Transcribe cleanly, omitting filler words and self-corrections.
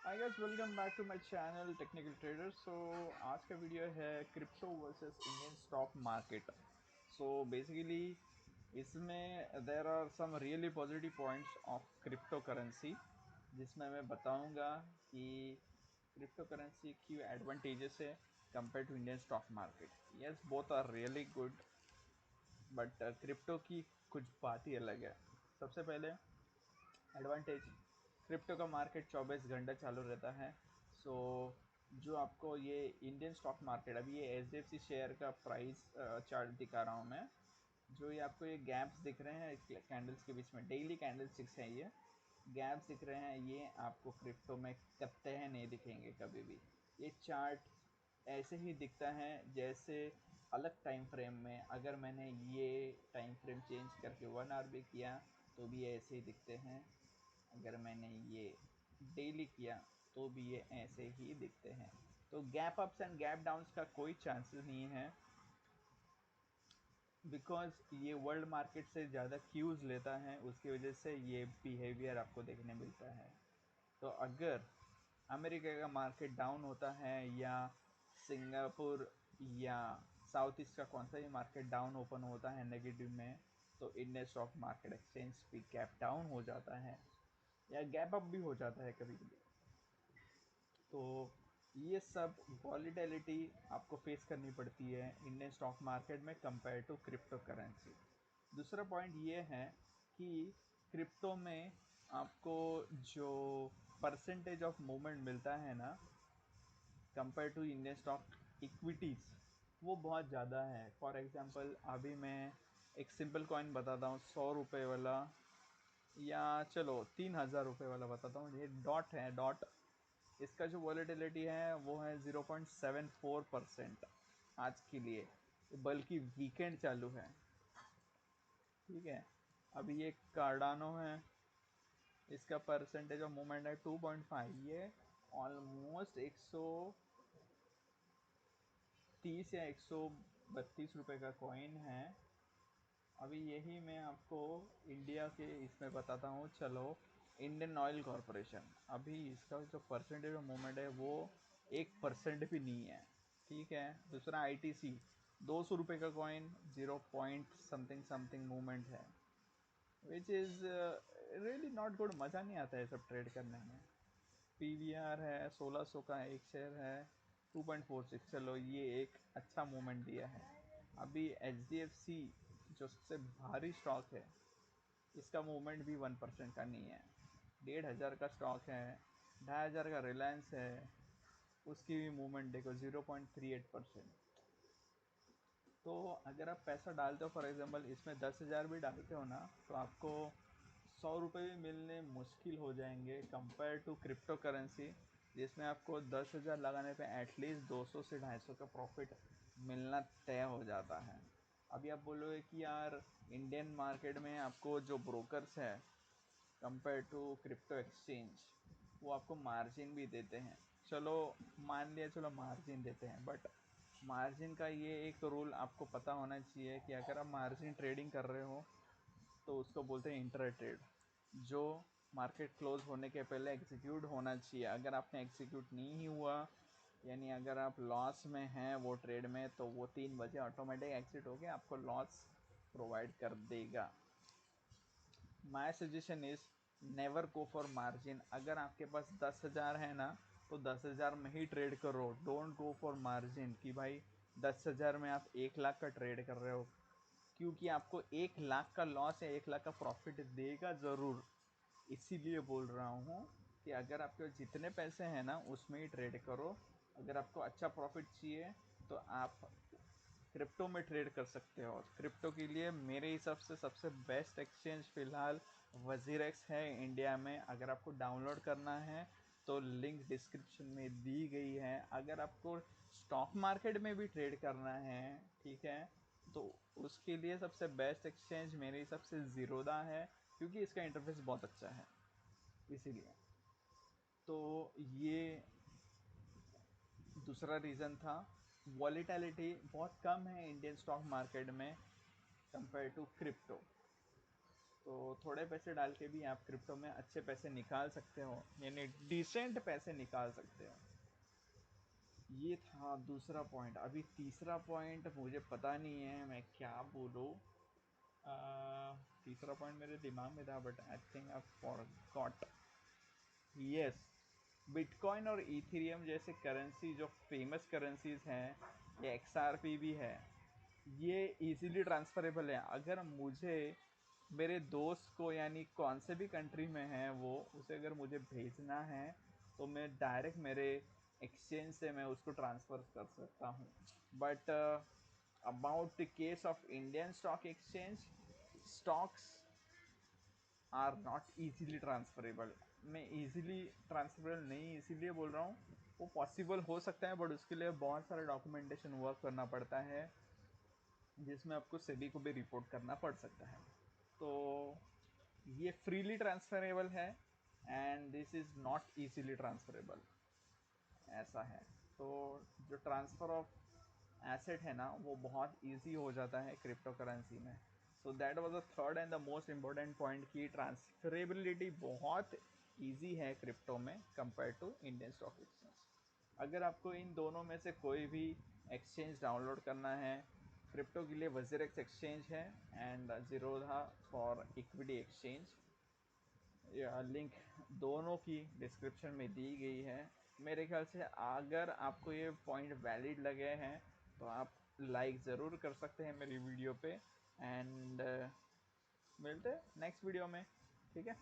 I guess welcome back to my channel technical trader. So आज का video है crypto versus Indian stock market. So basically इसमें there are some really positive points of cryptocurrency, जिसमें मैं बताऊंगा कि cryptocurrency क्यों advantages है compare to Indian stock market. Yes, both are really good, but crypto की कुछ बात ही अलग है। सबसे पहले एडवांटेज, क्रिप्टो का मार्केट 24 घंटा चालू रहता है। सो जो आपको ये इंडियन स्टॉक मार्केट, अभी ये एच शेयर का प्राइस चार्ट दिखा रहा हूँ मैं। जो ये आपको ये गैप्स दिख रहे हैं कैंडल्स के बीच में, डेली कैंडल स्टिक्स हैं, ये गैप्स दिख रहे हैं, ये आपको क्रिप्टो में कत्ते हैं नहीं दिखेंगे कभी भी। ये चार्ट ऐसे ही दिखता है जैसे अलग टाइम फ्रेम में, अगर मैंने ये टाइम फ्रेम चेंज करके 1 आवर भी किया तो भी ऐसे ही दिखते हैं। अगर मैंने ये डेली किया तो भी ये ऐसे ही दिखते हैं। तो gap ups and gap downs का कोई चांसेस नहीं है, बिकॉज ये वर्ल्ड मार्केट से ज़्यादा क्यूज़ लेता है, उसकी वजह से ये बिहेवियर आपको देखने मिलता है। तो अगर अमेरिका का मार्केट डाउन होता है या सिंगापुर या साउथ ईस्ट का कौन सा भी मार्केट डाउन ओपन होता है नेगेटिव में, तो इंडियन स्टॉक मार्केट एक्सचेंज भी गैप डाउन हो जाता है या गैप अप भी हो जाता है कभी कभी। तो ये सब वॉलीटिलिटी आपको फेस करनी पड़ती है इंडियन स्टॉक मार्केट में कंपेयर टू क्रिप्टो करेंसी। दूसरा पॉइंट ये है कि क्रिप्टो में आपको जो परसेंटेज ऑफ मूवमेंट मिलता है ना, compare to Indian stock equities, वो बहुत ज़्यादा है। फॉर एग्जांपल अभी मैं एक सिंपल कॉइन बताता हूँ, 100 रुपये वाला, या चलो 3,000 रुपये वाला बताता हूँ। ये डॉट है, डॉट, इसका जो वॉलेटिलिटी है वो है 0.74% आज के लिए, बल्कि वीकेंड चालू है। ठीक है, अभी ये कार्डानो है, इसका परसेंटेज ऑफ मूवमेंट है 2.5। ये ऑलमोस्ट 130 या 132 रुपये का कॉइन है। अभी यही मैं आपको इंडिया के इसमें बताता हूँ। चलो, इंडियन ऑयल कॉरपोरेशन, अभी इसका जो परसेंटेज ऑफ मूवमेंट है वो 1% भी नहीं है। ठीक है, दूसरा आईटीसी, 200 रुपये का coin, 0 point something something movement है, which is really not good. मज़ा नहीं आता है सब ट्रेड करने में। पीवीआर है 1600 का एक शेयर है, 2.46। चलो, ये एक अच्छा मूवमेंट दिया है। अभी एच जो सबसे भारी स्टॉक है, इसका मूवमेंट भी 1% का नहीं है। 1,500 का स्टॉक है, 2,500 का रिलायंस है, उसकी भी मूवमेंट देखो 0.38%। तो अगर आप पैसा डालते हो, फॉर एग्जांपल इसमें 10,000 भी डालते हो ना, तो आपको 100 रुपये भी मिलने मुश्किल हो जाएंगे कंपेयर टू क्रिप्टो करेंसी, जिसमें आपको 10,000 लगाने पे एटलीस्ट 200 से 250 का प्रॉफिट मिलना तय हो जाता है। अभी आप बोलोगे कि यार इंडियन मार्केट में आपको जो ब्रोकर्स है कंपेयर टू क्रिप्टो एक्सचेंज, वो आपको मार्जिन भी देते हैं। चलो, मान लिया, चलो मार्जिन देते हैं, बट मार्जिन का ये एक रूल आपको पता होना चाहिए कि अगर आप मार्जिन ट्रेडिंग कर रहे हो तो उसको बोलते हैं इंट्रा ट्रेड, जो मार्केट क्लोज होने के पहले एग्जीक्यूट होना चाहिए। अगर आपने एग्जीक्यूट नहीं हुआ, यानी अगर आप लॉस में हैं वो ट्रेड में, तो वो 3 बजे ऑटोमेटिक एग्जिट होके आपको लॉस प्रोवाइड कर देगा। My suggestion is never go for margin. अगर आपके पास 10,000 है ना, तो 10,000 में ही ट्रेड करो। डोंट गो फॉर मार्जिन कि भाई 10,000 में आप 1 लाख का ट्रेड कर रहे हो, क्योंकि आपको 1 लाख का लॉस या 1 लाख का प्रॉफिट देगा ज़रूर। इसीलिए बोल रहा हूँ कि अगर आपके जितने पैसे हैं ना उसमें ही ट्रेड करो। अगर आपको अच्छा प्रॉफिट चाहिए तो आप क्रिप्टो में ट्रेड कर सकते हो। क्रिप्टो के लिए मेरे हिसाब से सबसे बेस्ट एक्सचेंज फ़िलहाल वजीरेक्स है इंडिया में। अगर आपको डाउनलोड करना है तो लिंक डिस्क्रिप्शन में दी गई है। अगर आपको स्टॉक मार्केट में भी ट्रेड करना है, ठीक है, तो उसके लिए सबसे बेस्ट एक्सचेंज मेरे हिसाब से ज़ीरोदा है, क्योंकि इसका इंटरफेस बहुत अच्छा है, इसीलिए। तो ये दूसरा रीज़न था। वॉलीटिलिटी बहुत कम है इंडियन स्टॉक मार्केट में कंपेयर टू क्रिप्टो। तो थोड़े पैसे डाल के भी आप क्रिप्टो में अच्छे पैसे निकाल सकते हो, यानी डिसेंट पैसे निकाल सकते हो। ये था दूसरा पॉइंट। अभी तीसरा पॉइंट मुझे पता नहीं है मैं क्या बोलूँ। तीसरा पॉइंट मेरे दिमाग में था but I think I forgot. Yes, bitcoin और इथेरियम जैसे करेंसी जो फेमस करेंसीज हैं, ये एक्सआरपी भी है, ये इजीली ट्रांसफरेबल है। अगर मुझे मेरे दोस्त को, यानी कौन से भी कंट्री में है वो, उसे अगर मुझे भेजना है तो मैं डायरेक्ट मेरे एक्सचेंज से मैं उसको ट्रांसफ़र कर सकता हूँ। But about the case of Indian stock exchange, stocks are not easily transferable. मैं ईजीली ट्रांसफरेबल नहीं इसीलिए बोल रहा हूँ, वो पॉसिबल हो सकता है बट उसके लिए बहुत सारा डॉक्यूमेंटेशन वर्क करना पड़ता है, जिसमें आपको सेबी को भी रिपोर्ट करना पड़ सकता है। तो ये फ्रीली ट्रांसफरेबल है and this is not easily transferable, ऐसा है। तो जो ट्रांसफ़र ऑफ एसेट है ना, वो बहुत इजी हो जाता है क्रिप्टो करेंसी में। So that was the third and the most important point कि ट्रांसफरेबिलिटी बहुत इजी है क्रिप्टो में compare to Indian stock exchange. अगर आपको इन दोनों में से कोई भी एक्सचेंज डाउनलोड करना है, क्रिप्टो के लिए वजीरेक्स एक्सचेंज है and Zerodha for equity exchange, link दोनों की डिस्क्रिप्शन में दी गई है। मेरे ख्याल से अगर आपको ये पॉइंट वैलिड लगे हैं तो आप लाइक ज़रूर कर सकते हैं मेरी वीडियो पे। एंड मिलते हैं नेक्स्ट वीडियो में, ठीक है।